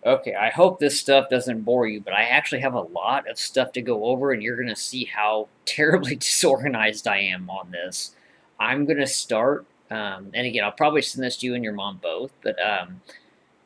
Okay, I hope this stuff doesn't bore you, but I actually have a lot of stuff to go over, and you're going to see how terribly disorganized I am on this. I'm going to start, and again, I'll probably send this to you and your mom both, but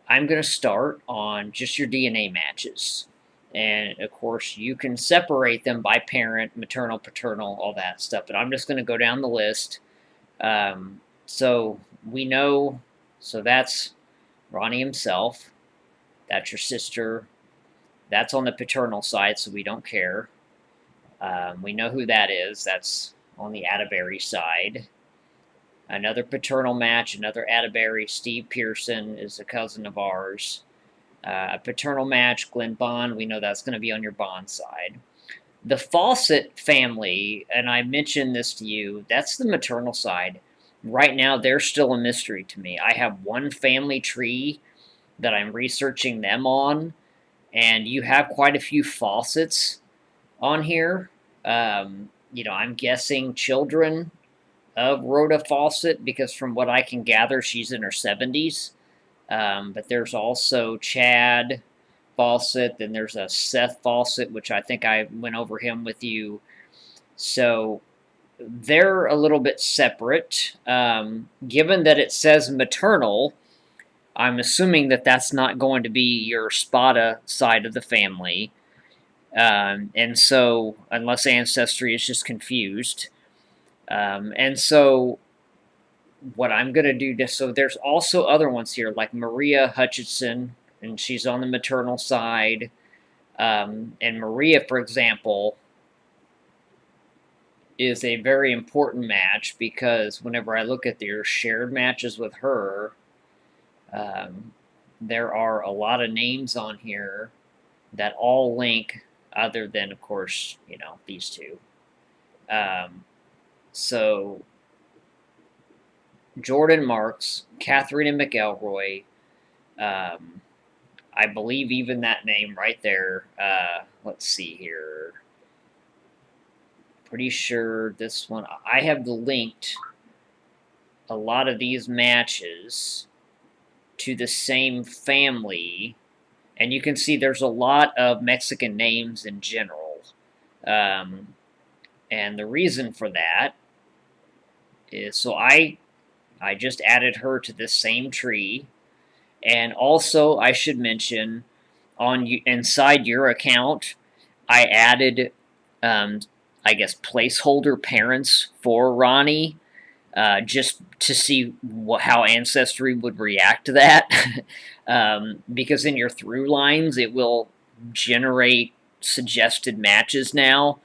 I'm going to start on just your DNA matches. And of course, you can separate them by parent, maternal, paternal, all that stuff, but I'm just going to go down the list. So we know, so that's Ronnie himself. That's your sister. That's on the paternal side, so we don't care. We know who that is. That's on the Atterbury side. Another paternal match, another Atterbury. Steve Pearson is a cousin of ours. A paternal match, Glenn Bond. We know that's going to be on your Bond side. The Fawcett family, and I mentioned this to you, that's the maternal side. Right now, they're still a mystery to me. I have one family tree that I'm researching them on, and you have quite a few Fawcett's on here. I'm guessing children of Rhoda Fawcett because from what I can gather, she's in her 70s. But there's also Chad Fawcett, then there's a Seth Fawcett, which I think I went over him with you. So they're a little bit separate. Given that it says maternal, I'm assuming that that's not going to be your Spada side of the family. And so, unless Ancestry is just confused. And so, what I'm going to do, so there's also other ones here, like Maria Hutchinson, and she's on the maternal side. And Maria, for example, is a very important match because whenever I look at their shared matches with her, um, there are a lot of names on here that all link, other than, of course, these two. Um, so Jordan Marks, Catherine and McElroy, um, I believe even that name right there. Let's see here. Pretty sure this one. I have linked a lot of these matches to the same family, and you can see there's a lot of Mexican names in general. Um, and the reason for that is so I just added her to this same tree, and also I should mention on inside your account, I added, um, I guess, placeholder parents for Ronnie, just to see how Ancestry would react to that. Because in your through lines, it will generate suggested matches now,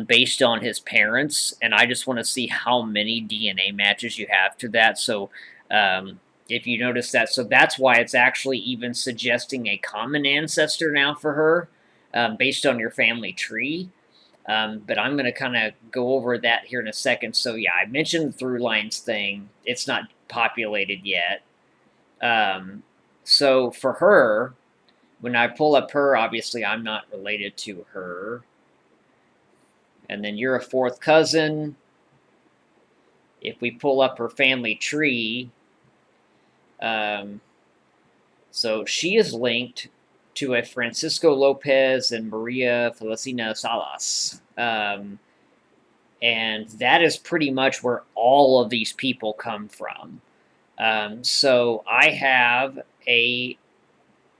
based on his parents, and I just want to see how many DNA matches you have to that. So, if you notice that, so that's why it's actually even suggesting a common ancestor now for her, based on your family tree. But I'm going to kind of go over that here in a second. So, yeah, I mentioned the through lines thing. It's not populated yet. So, for her, when I pull up her, obviously I'm not related to her. And then you're a fourth cousin. If we pull up her family tree, um, so she is linked to a Francisco Lopez and Maria Felicina Salas. And that is pretty much where all of these people come from. So I have a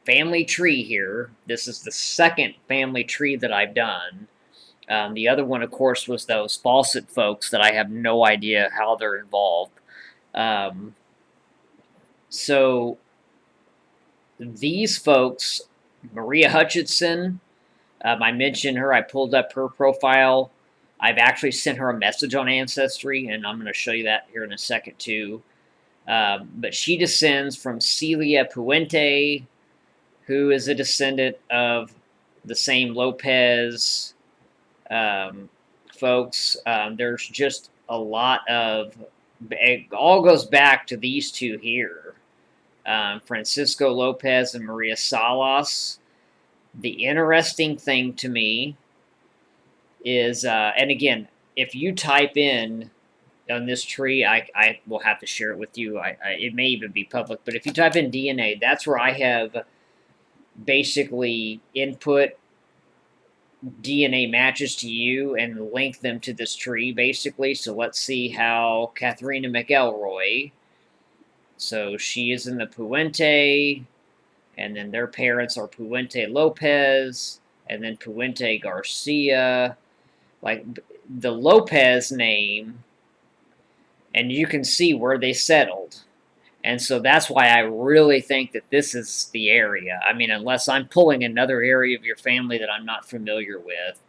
family tree here. This is the second family tree that I've done. The other one, of course, was those Fawcett folks that I have no idea how they're involved. Um, so these folks, Maria Hutchinson, I mentioned her. I pulled up her profile. I've actually sent her a message on Ancestry, and I'm going to show you that here in a second, too. But she descends from Celia Puente, who is a descendant of the same Lopez folks. There's just a lot of. It all goes back to these two here, Francisco Lopez and Maria Salas. The interesting thing to me is, and again, if you type in on this tree, I will have to share it with you. It may even be public, but if you type in DNA, that's where I have basically input DNA matches to you and link them to this tree, basically. So let's see how Katharina McElroy, so she is in the Puente, and then their parents are Puente Lopez, and then Puente Garcia. Like the Lopez name, and you can see where they settled. And so that's why I really think that this is the area. I mean, unless I'm pulling another area of your family that I'm not familiar with,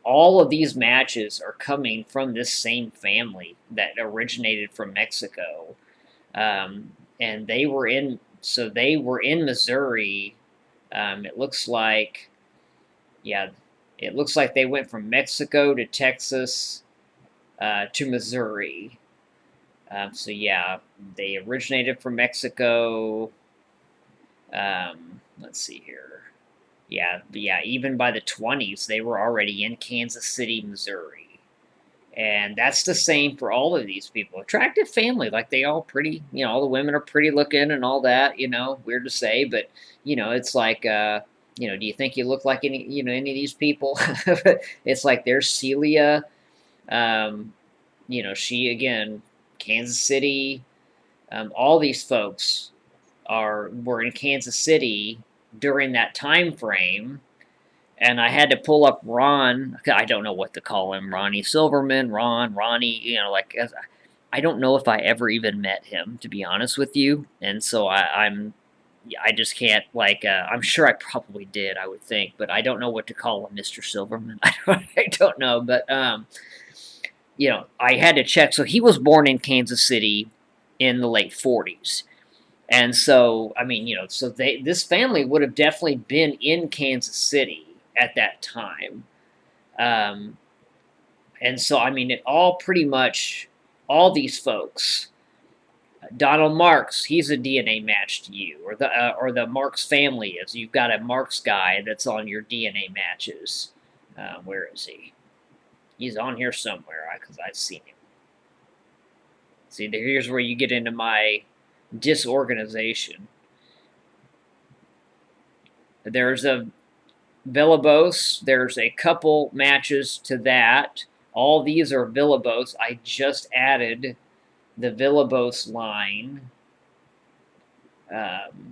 all of these matches are coming from this same family that originated from Mexico. And they were in Missouri. It looks like, yeah, it looks like they went from Mexico to Texas to Missouri. So yeah, they originated from Mexico. Let's see here. Yeah. Even by the 20s, they were already in Kansas City, Missouri, and that's the same for all of these people. Attractive family, like they all pretty. All the women are pretty looking and all that. Weird to say, but it's like. Do you think you look like any of these people? It's like there's Celia. Um, she again, Kansas City. All these folks were in Kansas City during that time frame, and I had to pull up Ron. I don't know what to call him, Ronnie Silverman, Ronnie. I don't know if I ever even met him, to be honest with you, and so I just can't I'm sure I probably did, I would think, but I don't know what to call him, Mr. Silverman. I don't know, but I had to check. So he was born in Kansas City in the late 40s. And so, I mean, so this family would have definitely been in Kansas City at that time. Um, and so, I mean, it all pretty much, all these folks, Donald Marks, he's a DNA match to you, or the Marks family is. You've got a Marks guy that's on your DNA matches. Where is he? He's on here somewhere because I've seen him. See, here's where you get into my disorganization. There's a Villalobos. There's a couple matches to that. All these are Villalobos. I just added the Villalobos line. Let me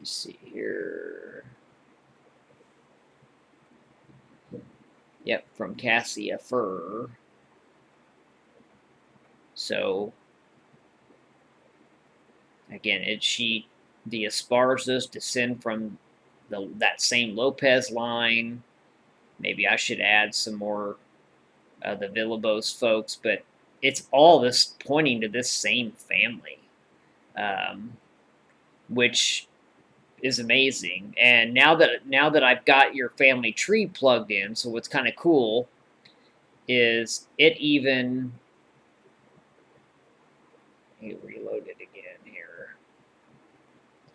see here. Yep, from Cassia Fur. So again, the Esparzas descend from that same Lopez line. Maybe I should add some more of the Villalobos folks, but it's all this pointing to this same family, which is amazing. And now that I've got your family tree plugged in, so what's kind of cool is it even. Let me reload it again here.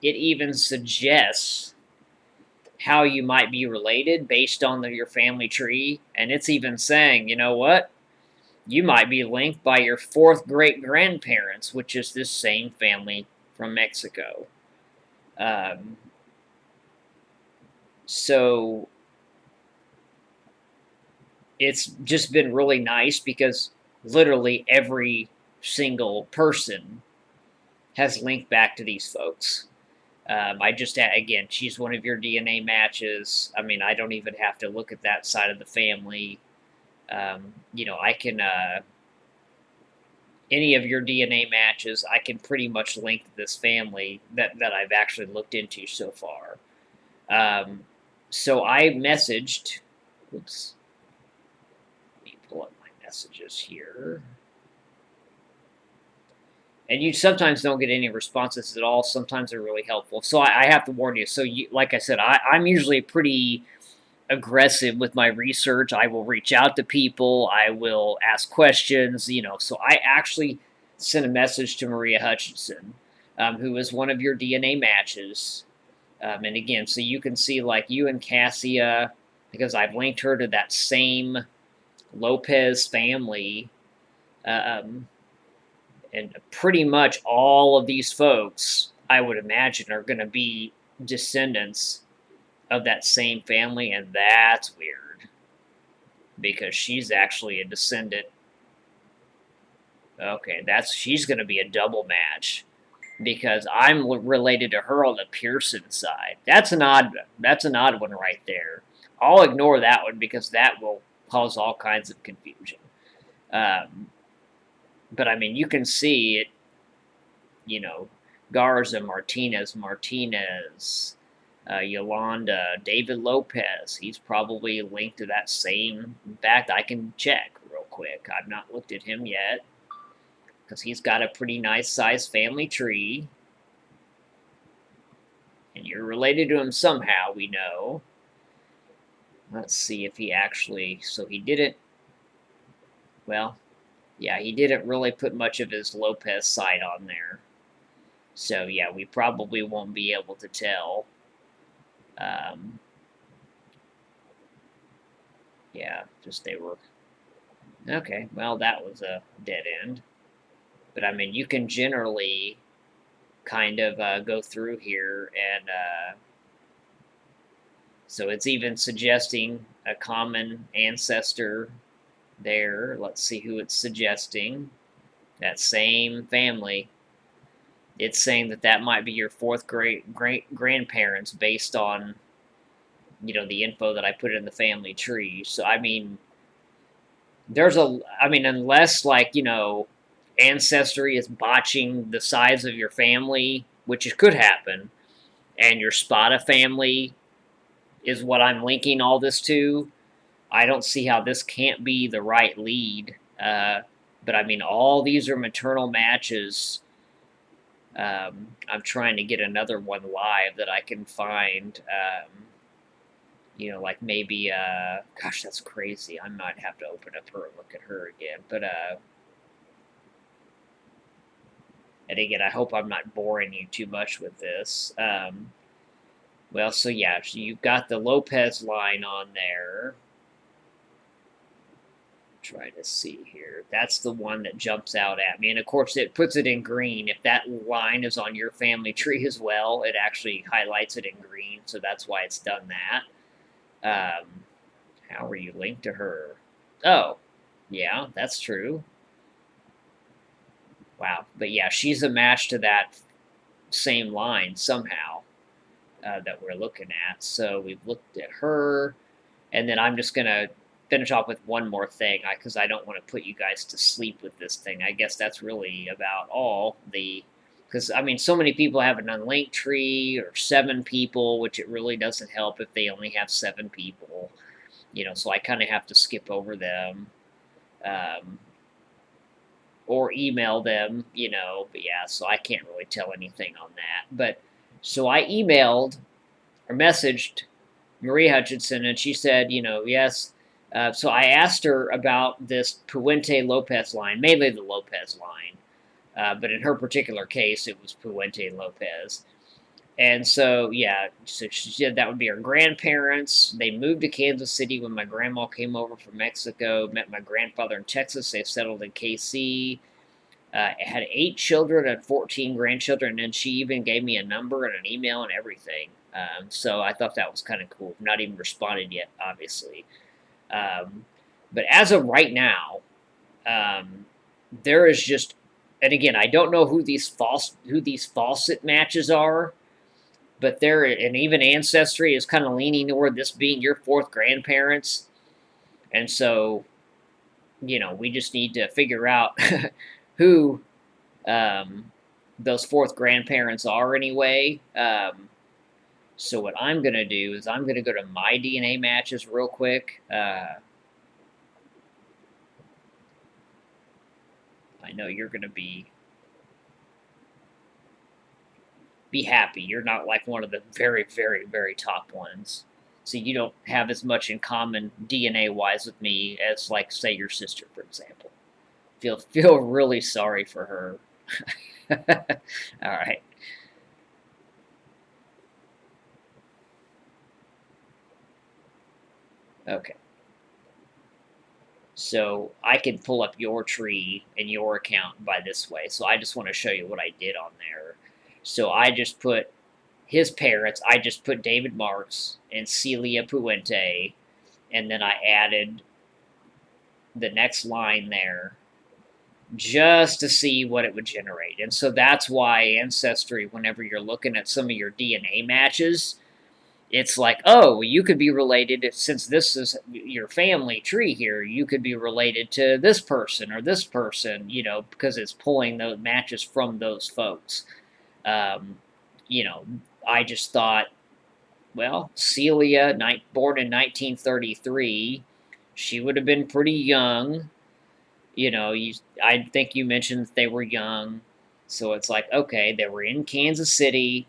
It even suggests how you might be related based on your family tree, and it's even saying, you know what? You might be linked by your fourth great grandparents, which is this same family from Mexico. So it's just been really nice because literally every single person has linked back to these folks. I just, again, she's one of your DNA matches. I mean, I don't even have to look at that side of the family. I can, any of your DNA matches, I can pretty much link to this family that I've actually looked into so far. So I messaged, oops, let me pull up my messages here. And you sometimes don't get any responses at all. Sometimes they're really helpful. So I have to warn you. So, like I said, I'm usually pretty aggressive with my research. I will reach out to people. I will ask questions. So I actually sent a message to Maria Hutchinson, who is one of your DNA matches. And again, so you can see like you and Cassia, because I've linked her to that same Lopez family. And pretty much all of these folks, I would imagine, are going to be descendants of that same family, and that's weird because she's actually a descendant. Okay, she's going to be a double match because I'm related to her on the Pearson side. That's an odd one right there. I'll ignore that one because that will cause all kinds of confusion. Um, but I mean, you can see it. You know, Garza, Martinez, Yolanda, David Lopez. He's probably linked to that same. In fact, I can check real quick. I've not looked at him yet because he's got a pretty nice sized family tree. And you're related to him somehow, we know. Let's see if he actually. So he didn't. Well, yeah, he didn't really put much of his Lopez side on there. So yeah, we probably won't be able to tell. Um, yeah, just they were. Okay, well, that was a dead end. But I mean, you can generally kind of go through here, and so it's even suggesting a common ancestor there. Let's see who it's suggesting. That same family. It's saying that that might be your fourth great grandparents based on the info that I put in the family tree. So I mean, unless ancestry is botching the size of your family, which it could happen, and your Spada family is what I'm linking all this to. I don't see how this can't be the right lead. But I mean, all these are maternal matches. I'm trying to get another one live that I can find. Like maybe, gosh, that's crazy. I might have to open up her and look at her again. But, and again, I hope I'm not boring you too much with this. Well, so yeah, so you've got the Lopez line on there. Try to see here. That's the one that jumps out at me. And of course, it puts it in green. If that line is on your family tree as well, it actually highlights it in green. So that's why it's done that. How are you linked to her? Oh, yeah, that's true. Wow. But yeah, she's a match to that same line somehow that we're looking at. So we've looked at her. And then I'm just going to finish off with one more thing because I don't want to put you guys to sleep with this thing. I guess that's really about all the. Because, I mean, so many people have an unlinked tree or 7 people, which it really doesn't help if they only have 7 people. So I kind of have to skip over them. Or email them, but yeah, so I can't really tell anything on that. But so I emailed or messaged Marie Hutchinson, and she said, yes. So I asked her about this Puente Lopez line, mainly the Lopez line, but in her particular case, it was Puente Lopez. And so, yeah, so she said that would be her grandparents. They moved to Kansas City when my grandma came over from Mexico, met my grandfather in Texas. They settled in KC. Had 8 children and 14 grandchildren, and she even gave me a number and an email and everything. So I thought that was kind of cool. Not even responded yet, obviously. But as of right now, there is just, and again, I don't know who these Fawcett matches are, but there, and even Ancestry is kind of leaning toward this being your 4th grandparents, and so, we just need to figure out who those 4th grandparents are anyway. So what I'm going to do is I'm going to go to my DNA matches real quick. I know you're going to be happy. You're not like one of the very, very, very top ones. So you don't have as much in common DNA-wise with me as, like, say, your sister, for example. Feel really sorry for her. All right. Okay. So I can pull up your tree and your account by this way. So I just want to show you what I did on there. So I just put his parents, I just put David Marks and Celia Puente, and then I added the next line there just to see what it would generate. And so that's why Ancestry, whenever you're looking at some of your DNA matches, it's like, oh, you could be related, since this is your family tree here, you could be related to this person or this person, because it's pulling those matches from those folks. Um, you know, I just thought, well, Celia, born in 1933, she would have been pretty young. I think you mentioned that they were young. So it's like, okay, they were in Kansas City.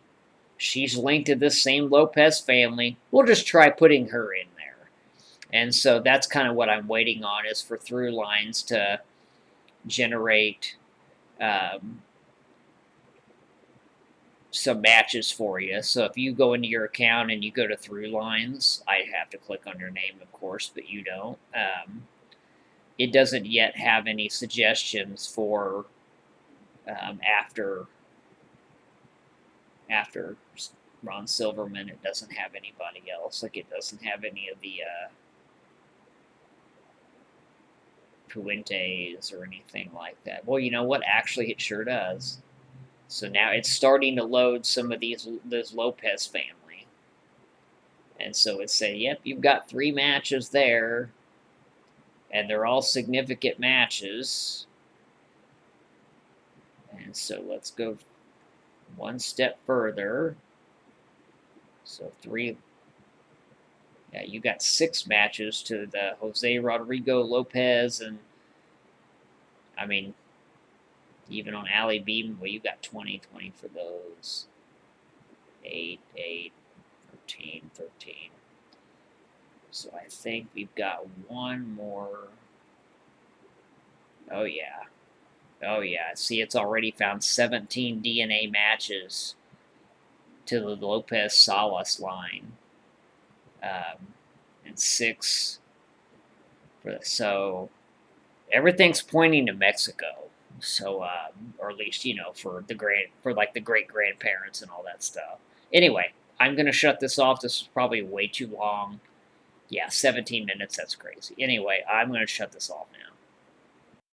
She's linked to this same Lopez family. We'll just try putting her in there. And so that's kind of what I'm waiting on, is for through lines to generate some matches for you. So if you go into your account and you go to through lines, I have to click on your name, of course, but you don't. It doesn't yet have any suggestions for after Ron Silverman. It doesn't have anybody else. Like, it doesn't have any of the Puentes or anything like that. Well, you know what? Actually, it sure does. So now it's starting to load some of this Lopez family. And so it's saying, yep, you've got 3 matches there, and they're all significant matches. And so let's go one step further. So 3, yeah, you got 6 matches to the Jose Rodrigo Lopez, and I mean, even on Ali Beam, well, you got 20 for those. 8, 13, 13. So I think we've got one more. Oh, yeah. Oh, yeah. See, it's already found 17 DNA matches to the Lopez Salas line. And 6 so everything's pointing to Mexico. So, or at least, for the great grandparents and all that stuff. Anyway, I'm going to shut this off. This is probably way too long. Yeah, 17 minutes. That's crazy. Anyway, I'm going to shut this off now.